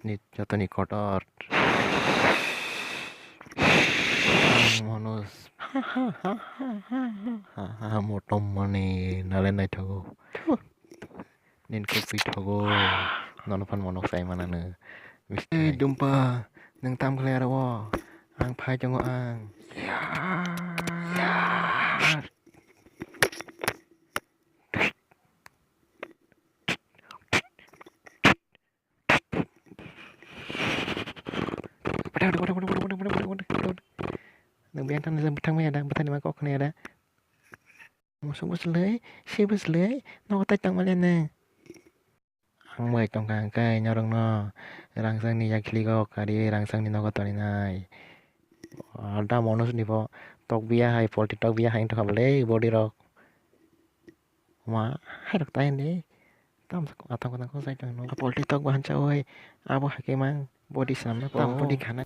ni joto ni kotor manus motom mani nalen nai thogo nin kopi thogo nonpan monok sai manane dumpa nang tam khlera wo ang phai jongo ang nang biang tan sam thang me ada bathan ma kok ne ada musuh lưới siêu lưới nó tay tang ma lên nè ang mai tong kang kai nyorong no rang sang ni yakli ko kari rang sang ni no ko toni nai ada monus ni po tok bia hai polti tok bia hai to kable body rock ma hai rok tai ni tam atang ko ko sai tang no polti tok ban cha oi abo hake mang body sam tam body khana